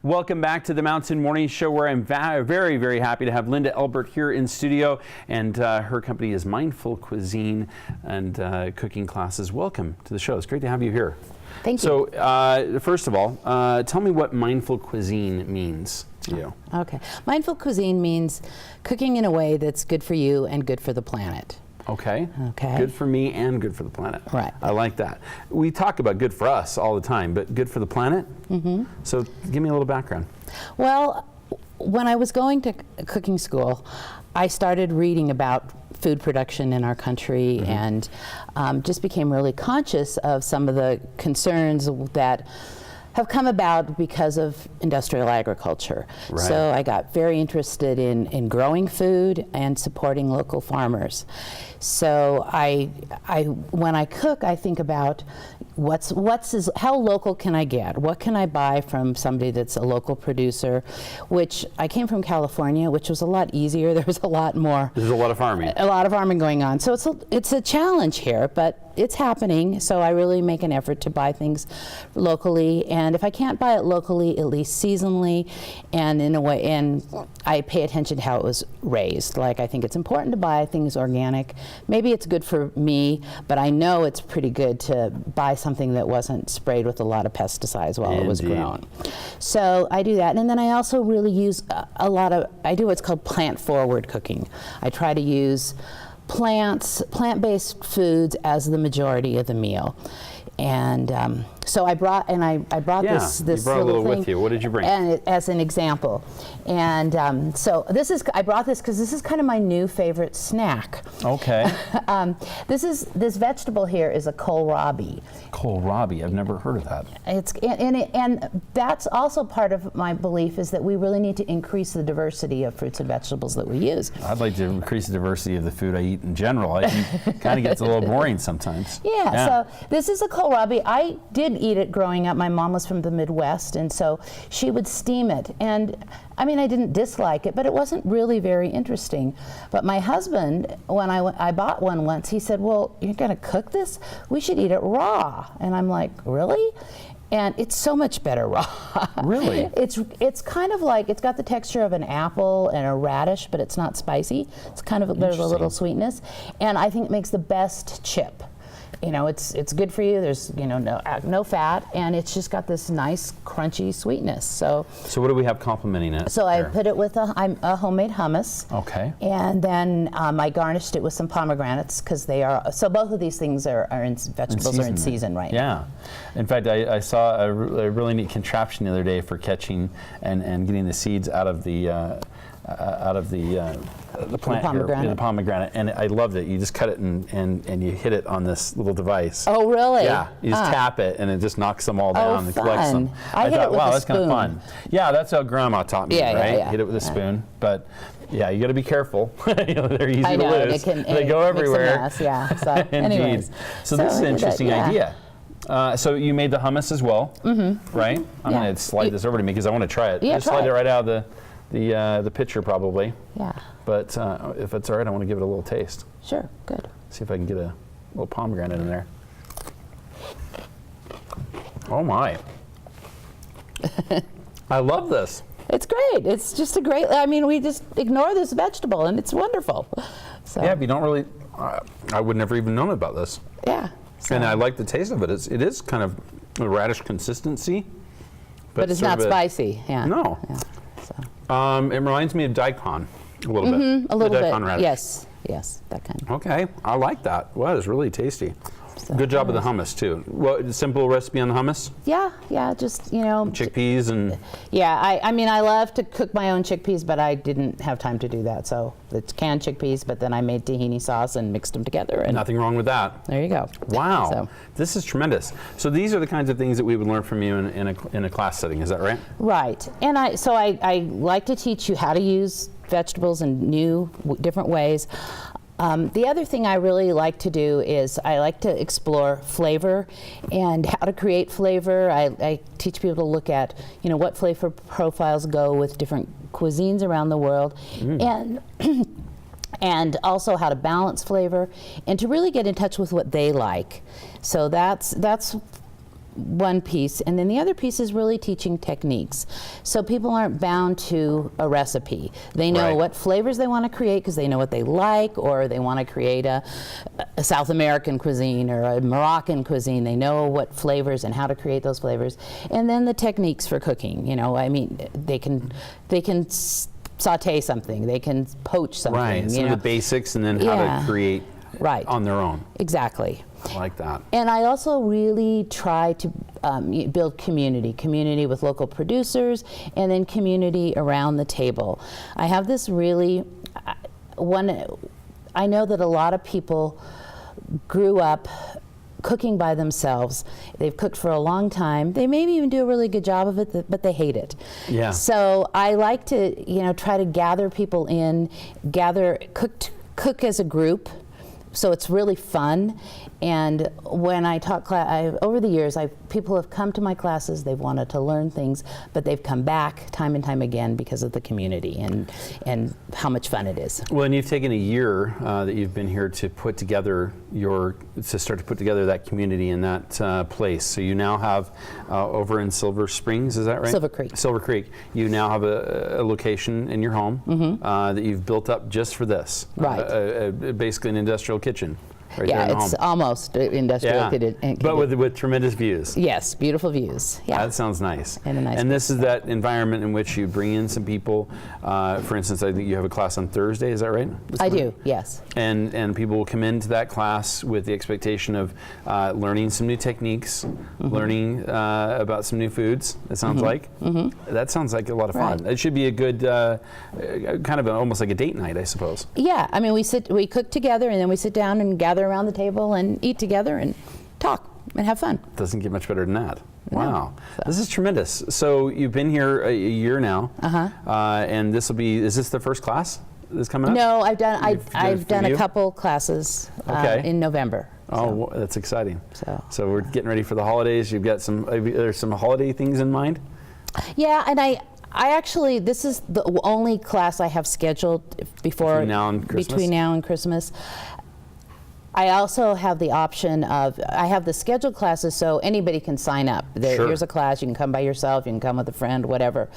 Welcome back to the Mountain Morning Show, where I'm very, very happy to have Linda Elbert here in studio, and her company is Mindful Cuisine and Cooking Classes. Welcome to the show. It's great to have you here. Thank you. So, first of all, tell me what mindful cuisine means to you. Okay. Mindful cuisine means cooking in a way that's good for you and good for the planet. Okay. Okay. Good for me and good for the planet. Right. I like that. We talk about good for us all the time, but good for the planet? Mm-hmm. So give me a little background. Well, when I was going to cooking school, I started reading about food production in our country, and just became really conscious of some of the concerns that have come about because of industrial agriculture. Right. So I got very interested in growing food and supporting local farmers. So when I cook, I think about how local can I get? What can I buy from somebody that's a local producer? Which I came from California, which was a lot easier. There was a lot more. There's a lot of farming. A lot of farming going on. So it's a challenge here, but it's happening. So I really make an effort to buy things locally, and if I can't buy it locally, at least seasonally, and in a way, and I pay attention to how it was raised. Like, I think it's important to buy things organic. Maybe it's good for me, but I know it's pretty good to buy something that wasn't sprayed with a lot of pesticides while it was grown. So I do that, and then I also really use I do what's called plant-forward cooking. I try to use plant-based foods as the majority of the meal. And so I brought this you brought a little thing with you. What did you bring? And as an example. And so I brought this because this is kind of my new favorite snack. Okay. This vegetable here is a kohlrabi. Kohlrabi, I've never heard of that. And that's also part of my belief, is that we really need to increase the diversity of fruits and vegetables that we use. I'd like to increase the diversity of the food I eat in general. I think it kind of gets a little boring sometimes. Yeah, so this is a kohlrabi. I did eat it growing up. My mom was from the Midwest, and so she would steam it. And I mean, I didn't dislike it, but it wasn't really very interesting. But my husband, when I bought one once, he said, "Well, you're going to cook this? We should eat it raw." And I'm like, "Really?" And it's so much better raw. Really? It's kind of like, it's got the texture of an apple and a radish, but it's not spicy. It's kind of, there's a little sweetness. And I think it makes the best chip. You know, it's good for you. There's, you know, no fat, and it's just got this nice crunchy sweetness. So what do we have complementing it? So I put it with a homemade hummus. Okay. And then I garnished it with some pomegranates, because they are, so both of these things are in vegetables are in season right now. Yeah. In fact, I saw a really neat contraption the other day for catching and getting the seeds out of the plant, the pomegranate, and I loved it. You just cut it and you hit it on this little device. Oh, really? Yeah, you just tap it and it just knocks them all down and collects them. I hit thought, it with wow, a that's spoon. kind of fun. Yeah, that's how Grandma taught me, right? Yeah. Hit it with a spoon, but yeah, you got to be careful. You know, they're easy to lose. They go everywhere. Makes a mess, yeah. So, Indeed. anyways. So this is an interesting idea. So you made the hummus as well, right? I'm going to slide this over to me because I want to try it. Yeah, just slide it right out of the pitcher, probably. Yeah. But if it's all right, I want to give it a little taste. Sure, good. See if I can get a little pomegranate in there. Oh my. I love this. It's great. It's just I mean, we just ignore this vegetable, and it's wonderful. So. Yeah, if you don't really, I would never even known about this. Yeah. So. And I like the taste of it. It is kind of a radish consistency. But it's not spicy. Yeah. No. Yeah. So. It reminds me of daikon a little bit. A little bit. Radish. Yes, that kind. Okay, I like that. Wow, it's really tasty. So good job with the hummus too. Well, simple recipe on the hummus? Yeah, just, you know. Chickpeas and. Yeah, I mean, I love to cook my own chickpeas, but I didn't have time to do that. So it's canned chickpeas, but then I made tahini sauce and mixed them together. And nothing wrong with that. There you go. Wow, so. This is tremendous. So these are the kinds of things that we would learn from you in a class setting. Is that right? Right, and I like to teach you how to use vegetables in different ways. The other thing I really like to do is I like to explore flavor and how to create flavor. I teach people to look at, you know, what flavor profiles go with different cuisines around the world, and and also how to balance flavor and to really get in touch with what they like. So that's one piece, and then the other piece is really teaching techniques. So people aren't bound to a recipe. They know Right. what flavors they want to create because they know what they like, or they want to create a South American cuisine or a Moroccan cuisine. They know what flavors and how to create those flavors. And then the techniques for cooking. You know, I mean, they can saute something, they can poach something. Right, some you of know. the basics, and then how Yeah. to create Right. on their own. Exactly. I like that. And I also really try to build community with local producers, and then community around the table. I have this really, I know that a lot of people grew up cooking by themselves. They've cooked for a long time. They maybe even do a really good job of it, but they hate it. Yeah. So I like to, you know, try to gather people in, cook as a group. So it's really fun. And when I taught over the years, people have come to my classes, they've wanted to learn things, but they've come back time and time again because of the community and how much fun it is. Well, and you've taken a year that you've been here to put together start to put together that community in that place. So you now have over in Silver Springs, is that right? Silver Creek. Silver Creek. You now have a location in your home that you've built up just for this. Right. Basically an industrial kitchen. Right Yeah, there in the it's home. almost industrial. But with tremendous views. Yes, beautiful views. Yeah. That sounds nice. And a nice and this is that environment in which you bring in some people. For instance, I think you have a class on Thursday. Is that right? I do. Yes. And people will come into that class with the expectation of learning some new techniques, learning about some new foods. It sounds like. That sounds like a lot of fun. Right. It should be a good kind of almost like a date night, I suppose. Yeah. I mean, we cook together, and then we sit down and gather around the table and eat together and talk and have fun. Doesn't get much better than that. Wow, So. this is tremendous. So you've been here a year now, and is this the first class that's coming up? No, I've done for a you? couple classes in November. Oh, well, that's exciting. So we're getting ready for the holidays. You've got there's some holiday things in mind? yeah, and I actually, this is the only class I have scheduled Between now and Christmas? I also have the option of, I have the scheduled classes so anybody can sign up. Sure. Here's a class, you can come by yourself, you can come with a friend, whatever.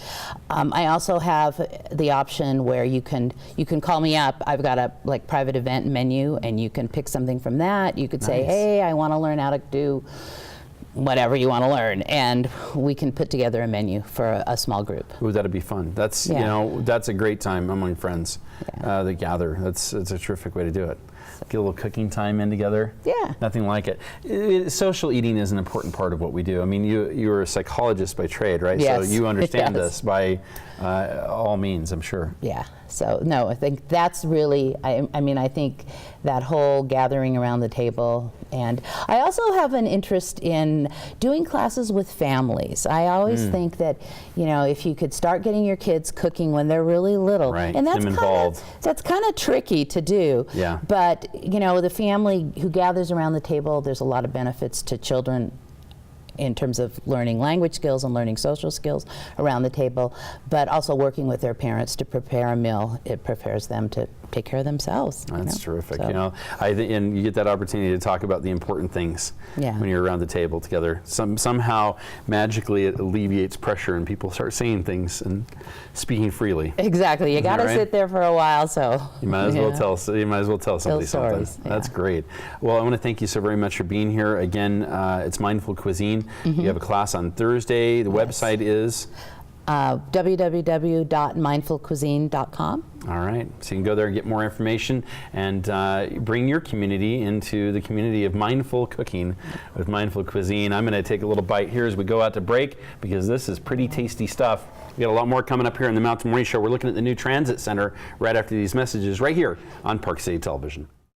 I also have the option where you can call me up. I've got a private event menu, and you can pick something from that. You could say, Nice. hey, I want to learn how to do whatever you want to learn, and we can put together a menu for a small group. Ooh, that'd be fun. That's that's a great time among friends that gather. That's a terrific way to do it. Get a little cooking time in together. Yeah. Nothing like it. Social eating is an important part of what we do. I mean, you're a psychologist by trade, right? Yes. So you understand Yes. this by all means, I'm sure. Yeah. So no, I think that's really, I mean, I think that whole gathering around the table, and I also have an interest in doing classes with families. I always think that, if you could start getting your kids cooking when they're really little, Right. and that's Them involved. that's kind of tricky to do. Yeah. But the family who gathers around the table, there's a lot of benefits to children in terms of learning language skills and learning social skills around the table, but also working with their parents to prepare a meal. It prepares them to take care of themselves. That's terrific. So. And you get that opportunity to talk about the important things when you're around the table together. Somehow, magically, it alleviates pressure, and people start saying things and speaking freely. Exactly. You got to sit there for a while, so you might as well tell. You might as well tell somebody something. Stories, That's great. Well, I want to thank you so very much for being here. Again, it's Mindful Cuisine. You have a class on Thursday. The website is www.mindfulcuisine.com. All right, so you can go there and get more information, and bring your community into the community of mindful cooking with Mindful Cuisine. I'm going to take a little bite here as we go out to break, because this is pretty tasty stuff. We got a lot more coming up here in the Mountain Morning Show. We're looking at the new transit center right after these messages right here on Park City Television.